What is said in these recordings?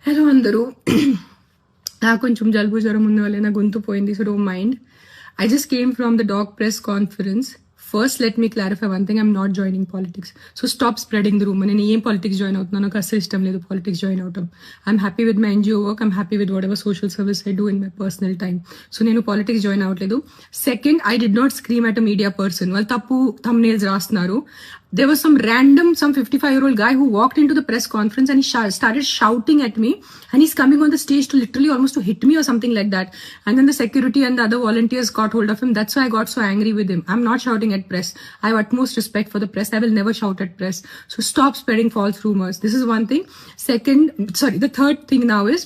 Hello అందరూ. నాకు కొంచెం జలుబు జ్వరం ఉన్న వల్ల నా గొంతు పోయింది, so don't mind. I just came from the dog press conference. First, let me clarify one thing. I'm not joining politics. So stop spreading the rumor. నేను ఏం పాలిటిక్స్ జాయిన్ అవుతున్నాను, నాకు అసలు ఇష్టం లేదు పాలిటిక్స్ జాయిన్ అవటం. I'm happy with my NGO work. I'm happy with whatever social service I do in my personal time. So నేను politics join అవ్వట్లేదు. Second, I did not scream at a media person. వాళ్ళు తప్పు thumbnails రాస్తున్నారు. There was some 55-year-old guy who walked into the press conference and he started shouting at me, and he's coming on the stage to literally almost to hit me or something like that. And then the security and the other volunteers got hold of him. That's why I got so angry with him. I'm not shouting at press. I have utmost respect for the press. I will never shout at press. So stop spreading false rumors. This is one thing. The third thing now is,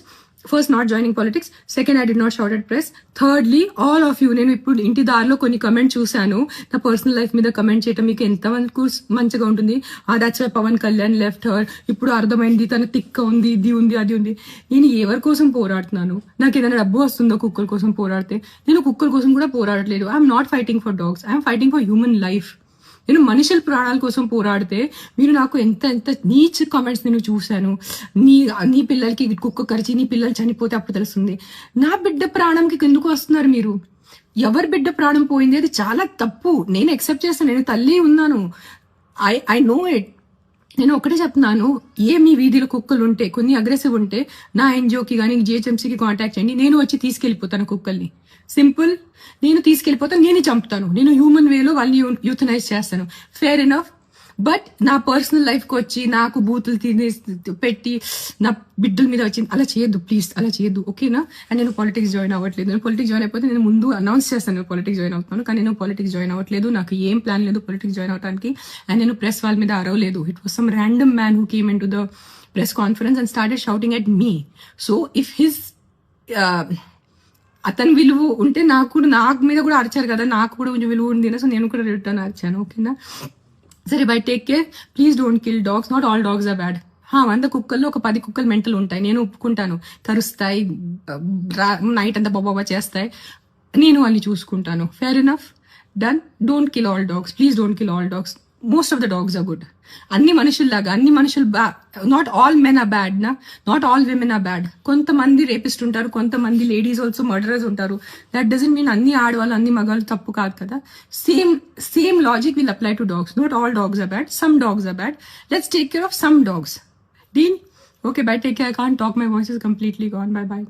first not joining politics. Second, I did not shout at press. Thirdly, all of you, నేను ఇప్పుడు ఇంటి దారిలో కొన్ని comment చూశాను. నా personal life మీద comment చేయటం మీకు ఎంతవరకు మంచిగా ఉంటుంది? That's why Pawan Kalyan left her. ఇప్పుడు అర్థమైంది తన తిక్క ఉంది, ఇది ఉంది, అది ఉంది. నేను ఎవరి కోసం పోరాడుతున్నాను? నాకు ఏదైనా డబ్బు వస్తుందో కుక్కల కోసం పోరాడితే? నేను కుక్కల కోసం కూడా పోరాడట్లేదు. I'm not fighting for dogs, I'm fighting for human life. నేను మనుషుల ప్రాణాల కోసం పోరాడితే మీరు నాకు ఎంత నీచ్ కామెంట్స్ నేను చూశాను. నీ పిల్లలకి కుక్క కరిచి నీ పిల్లలు చనిపోతే అప్పుడు తెలుస్తుంది. నా బిడ్డ ప్రాణంకి ఎందుకు వస్తున్నారు మీరు? ఎవరి బిడ్డ ప్రాణం పోయింది అది చాలా తప్పు. నేను ఎక్సెప్ట్ చేస్తాను, నేను తల్లి ఉన్నాను. I know it. నేను ఒకటే చెప్తున్నాను, మీ వీధిలో కుక్కలు ఉంటే, కొన్ని అగ్రెసివ్ ఉంటే నా ఎన్జిఓకి కానీ జిహెచ్ఎంసీకి కాంటాక్ట్ చేయండి. నేను వచ్చి తీసుకెళ్లిపోతాను కుక్కల్ని. సింపుల్. నేను తీసుకెళ్లిపోతాను, నేనే చంపుతాను. నేను హ్యూమన్ వేలో వాళ్ళని యూథనైజ్ చేస్తాను. Fair enough. బట్ నా పర్సనల్ లైఫ్కి వచ్చి నాకు బూతులు పెట్టి నా బిడ్డల మీద వచ్చి అలా చేయొద్దు ప్లీజ్, అలా చేయొద్దు, ఓకేనా? అండ్ నేను పాలిటిక్స్ జాయిన్ అవ్వట్లేదు. నేను పాలిటిక్స్ జాయిన్ అయిపోతే నేను ముందు అనౌన్స్ చేస్తాను పాలిటిక్స్ జాయిన్ అవుతున్నాను, కానీ నేను పాలిటిక్స్ జాయిన్ అవ్వట్లేదు. నాకు ఏం ప్లాన్ లేదు పాలిటిక్స్ జాయిన్ అవడానికి. అండ్ నేను ప్రెస్ వాళ్ళ మీద అరవలేదు. It was some random man who came in to the press conference and started shouting at me. So if his అతని విలువ ఉంటే నాకు మీద కూడా అరిచారు కదా, నాకు కూడా కొంచెం విలువ ఉంది. సో నేను కూడా రిటర్న్ అరిచాను, ఓకేనా? సరే, bye take care. Please don't kill dogs. Not all dogs are bad. 100 కుక్కల్లో ఒక 10 కుక్కలు మెంటల్ ఉంటాయి, నేను ఒప్పుకుంటాను. కరుస్తాయి, నైట్ అంతా బాబా చేస్తాయి, నేను వాళ్ళని చూసుకుంటాను. Fair enough, done. Don't kill all dogs, please don't kill all dogs. Most of the dogs are good. అన్ని మనుషుల్లాగా అన్ని మనుషులు not all men are bad నా, not all women are bad. కొంతమంది రేపిస్ట్ ఉంటారు, కొంతమంది లేడీస్ ఆల్సో మర్డరర్స్ ఉంటారు. That doesn't mean అన్ని ఆడవాళ్ళు అన్ని మగాళ్ళు తప్పు కాదు కదా. Same logic will apply to dogs. Not all dogs are bad, some dogs are bad. Let's take care of some dogs. Deal? Okay, bye, take care. I can't talk, my voice is completely gone. Bye bye.